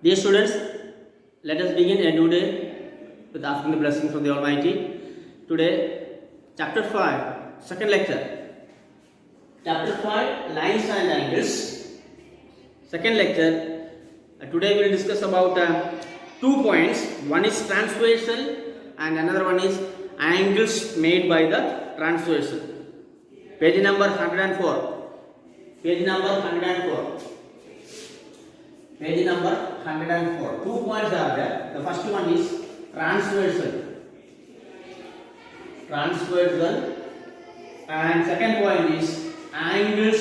Dear students, let us begin a new day with asking the blessing from the Almighty. Today, chapter 5, second lecture. Chapter 5, lines and angles. Second lecture. Today we will discuss about 2 points. One is transversal and another one is angles made by the transversal. Page number 104. Page number 104. Page number 104. 2 points are there. The first one is transversal. Transversal. And second point is angles.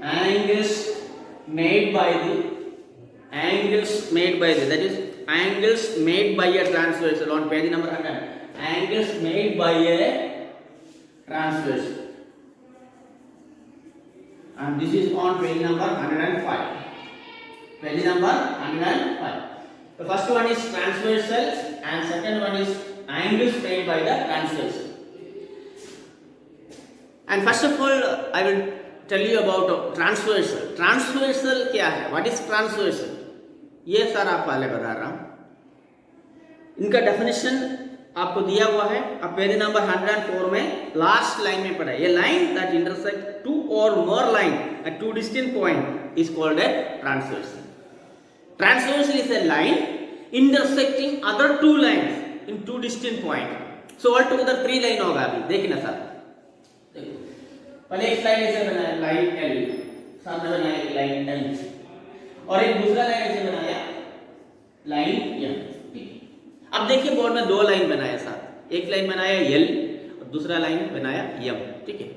Angles made by the. That is angles made by a transversal on page number 100. Angles made by a transversal. And this is on page number 105. Page number 105. The first one is transversal and second one is angles made by the transversal. And first of all, I will tell you about transversal. Transversal क्या है? What is transversal? ये sir आप पहले बता रहा हूँ. इनका definition आपको दिया हुआ है. अब पेज नंबर 104 में लास्ट लाइन में पढ़ा है. ये line that intersect two or more line at two distinct point is called a transversal. Transversal is a line intersecting other two lines in two distinct points. So altogether 3 line होगा. अभी देखना sir. पहले एक line ऐसे बनाया line L, सामने बनाया line L, और एक दूसरा लाइन ऐसे बनाया लाइन M. अब देखिए बोर्ड में 2 लाइन बनाया साथ. एक लाइन बनाया L और दूसरा लाइन बनाया M. ठीक है,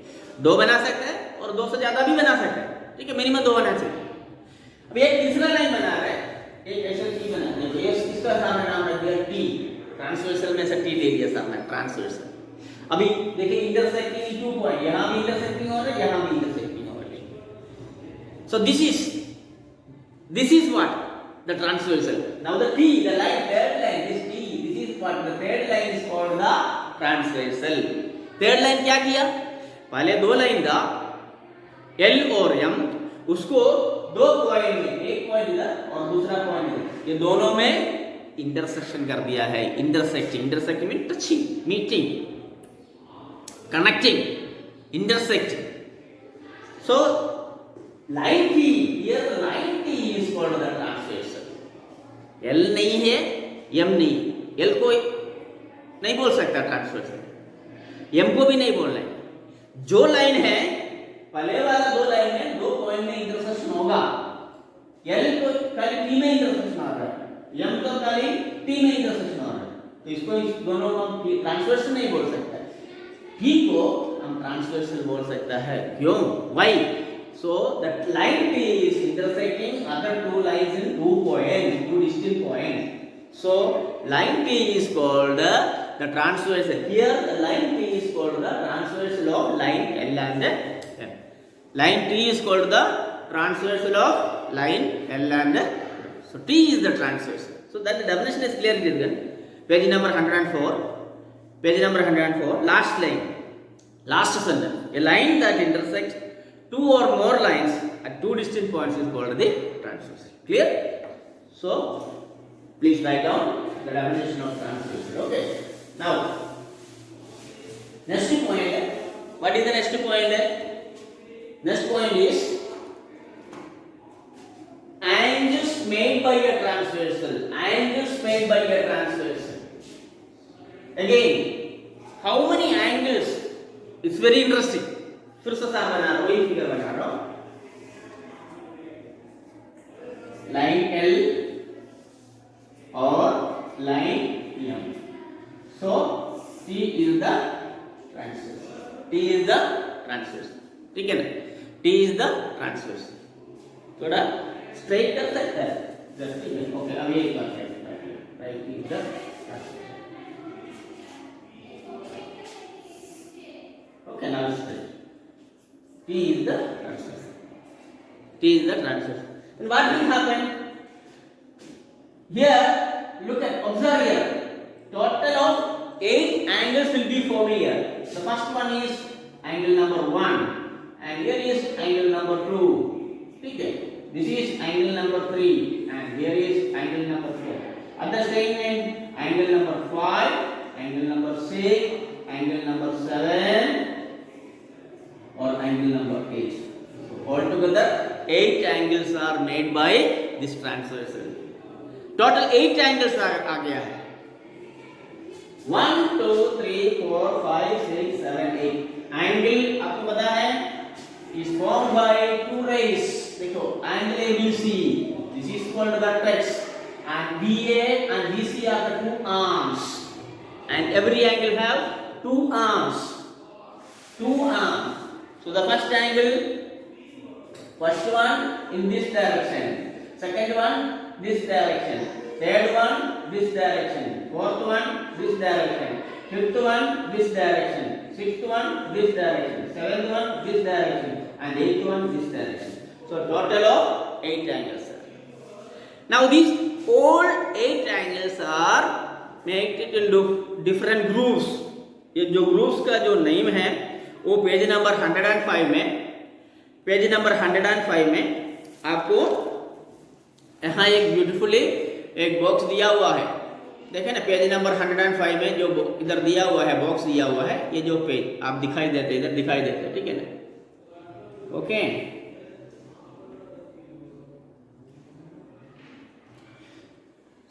2 बना सकते हैं और 2 से ज्यादा भी बना सकते हैं. ठीक है, मिनिमम 2 बना चाहिए. अब एक तीसरा लाइन बना रहा है. एक ऐसा T बना. देखो ये इसका सामने नाम रख दिया T. ट्रांसवर्सल में से T ले लिया सामने ट्रांसवर्सल. अभी देखिए इंटरसेक्टिंग 2 पॉइंट, यहां भी इंटरसेक्टिंग हो रहा है, यहां भी इंटरसेक्टिंग हो रहा है. So this is what the transversal. Now the T, the line, third line, this T, this is what the third line is called the transversal. Third line क्या किया? पहले 2 लाइन था L और M, उसको 2 point में, एक point इधर और दूसरा पॉइंट इधर, ये दोनों में इंटरसेक्शन कर दिया है. Intersecting mean touching, meeting, connecting, intersecting. So line T, here the line T is called the transversal. L नहीं है, M नहीं. L को नहीं बोल सकता ट्रांसवर्सल, M को भी नहीं बोलना है. जो लाइन है पहले वाला 2 लाइन में 2 पॉइंट में इंटरसेक्शन होगा. L को खाली T में इंटरसेक्शन आ रहा है, M को खाली T में इंटरसेक्शन आ रहा है. तो इसको इस दोनों को ट्रांसवर्सल नहीं बोल सकता. T को हम ट्रांसवर्सल बोल सकता है. क्यों? Why? So that line T is intersecting other 2 lines in 2 points, 2 distinct points. So line T is called the transversal. Here the line T is called the transversal of line L and M. Line T is called the transversal of line L and M. So T is the transversal. So that the definition is clearly given. Page number 104. Page number 104. Last line. Last sentence. A line that intersects 2 or more lines at 2 distinct points is called the transversal. Clear? So please write down the definition of transversal. Okay. Now next point. What is the next point? Next point is angles made by a transversal. Angles made by a transversal. Again, how many angles? It's very interesting. फिर से साफ बना रहा हूँ, वही figure बना रहा हूँ. लाइन L और line M. So T is the transversal. T is the transversal. ठीक है ना? T is the transversal. थोड़ा स्ट्रेट कर सकता है. ओके, अब ये बात है. Right is the transversal. Okay, now straight. T is the transversal. T is the transversal. And what will happen? Here, look at, observe here. Total of 8 angles will be formed here. The first one is angle number 1, and here is angle number 2. ठीक है, This is angle number 3 and here is angle number 4. At the same time, angle number 5, angle number 6, angle number 7 or angle number 8. So altogether 8 angles are made by this transversal. Total 8 angles आ गया है. 1, 2, 3, 4, 5, 6, 7, 8. Angle आपको पता है is formed by two rays. देखो angle ABC. This is called the vertex. And BA and BC are the two arms. And every angle have two arms. Two arms. So the first angle, first one in this direction. Second one this direction. Third one this direction. Fourth one this direction. Fifth one this direction. Sixth one this direction. Seventh one this direction. And eighth one this direction. So total of 8 angles. Now these all 8 angles are made it into different groups. ये जो groups का जो name है वो page number 105 में आपको यहाँ एक ब्यूटीफुली एक बॉक्स दिया हुआ है. देखें ना पेज नंबर 105 में जो इधर दिया हुआ है बॉक्स दिया हुआ है, ये जो पेज आप दिखाई देते इधर दिखाई देते, ठीक है ना. ओके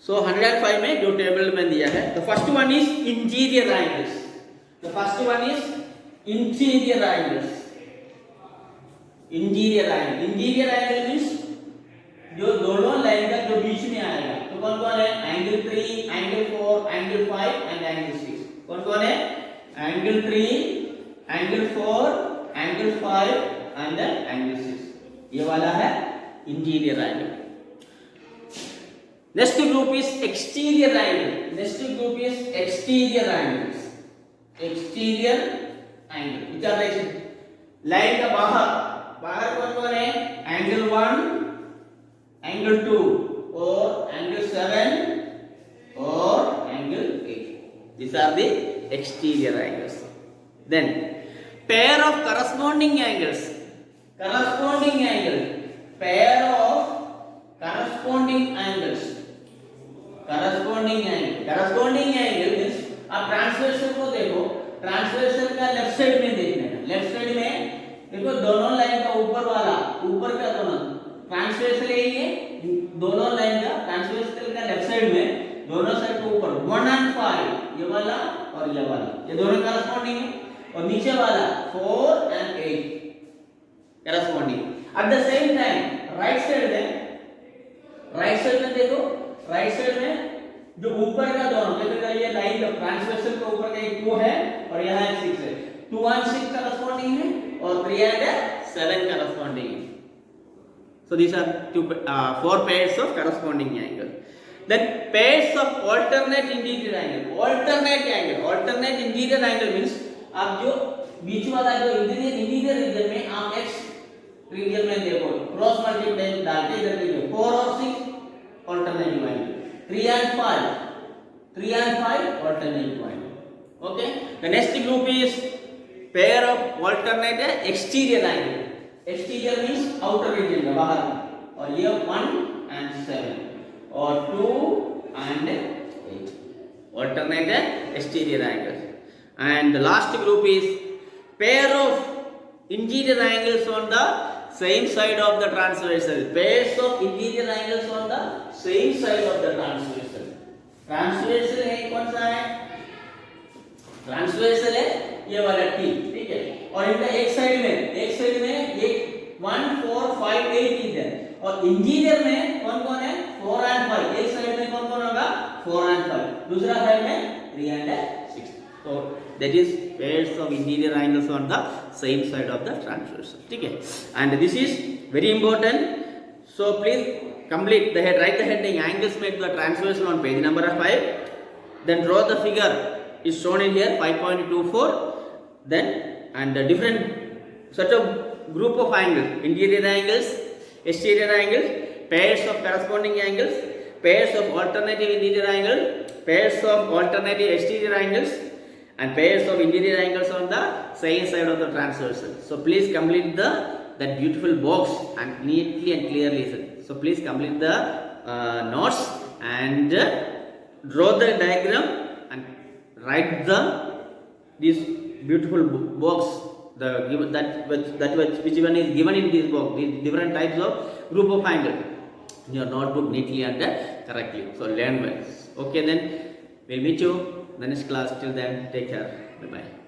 सो 105 में जो टेबल में दिया है, the first one is interior angles. The first one is interior angles. Interior angle means जो दोनों लाइन का जो बीच में आएगा. तो कौन कौन है? Angle 3, angle 4, angle 5 and angle 6. कौन कौन है? Angle 3, angle 4, angle 5 and angle 6. ये वाला है interior angle. Next group is exterior angle. Next group is exterior angles. Exterior angle. Which are like line का बाहर कौन कौन है? Angle 1, angle 2, or angle 7, or angle 8. These are the exterior angles. Then pair of corresponding angles. Corresponding angle. Pair of corresponding angles. Corresponding angle means आप transversal को देखो, transversal का left side में देखने का. लेफ्ट साइड में देखो दोनों लाइन का ऊपर का दोनों ट्रांसवर्सल है. दोनों लाइन का ट्रांसवर्सल का लेफ्ट साइड में दोनों साइड के ऊपर 1 and 5 ये वाला और ये वाला, ये दोनों करस्पॉन्डिंग है. और नीचे वाला 4 and 8 corresponding. At the same time right side में देखो, राइट साइड में जो ऊपर का दोनों देखो, ये लाइन का ट्रांसवर्सल के ऊपर का एक 2 है और यहाँ एक 6 है. 2 and 6 करस्पॉन्डिंग है और 3 and 7 करस्पॉन्डिंग है. So these are 4 pairs of corresponding angle. Then pairs of alternate interior angle. Alternate interior angle means आप जो बीच वाला जो इंटीरियर रीजन में आप x रीजन में देखो क्रॉस मल्टीप्लाई डालते इधर देखो 4 और 6 alternative angle. 3 and 5 alternative angle. Okay. The next group is pair of alternate exterior angle. Exterior means outer region में बाहर में. और ये 1 and 7 और 2 and 8 alternate exterior angles. And the last group is pair of interior angles on the same side of the transversal. Pairs of interior angles on the same side of the transversal. Transversal है कौन सा है? Transversal है ये वाला T, ठीक है. और इनका एक साइड में ये 1, 4, 5, 8 इधर. और इंटीरियर में कौन कौन है? 4 and 5. एक साइड में कौन होगा? 4 and 5. दूसरा साइड में 3 and 6. So that is pairs of interior angles on the same side of the transversal. ठीक है. And this is very important. So please complete the head. Write the heading angles made to the transversal on page number 5. Then draw the figure is shown in here 5.24. Then and the different such a group of angles: interior angles, exterior angles, pairs of corresponding angles, pairs of alternative interior angle, pairs of alternative exterior angles, and pairs of interior angles on the same side of the transversal. So please complete the that beautiful box and neatly and clearly listen. So please complete the notes and draw the diagram and write the this beautiful box, the given which one is given in this box, these different types of group of angle in your notebook neatly and correctly. So learn well. Okay, then we'll meet you in the next class. Till then, take care. Bye bye.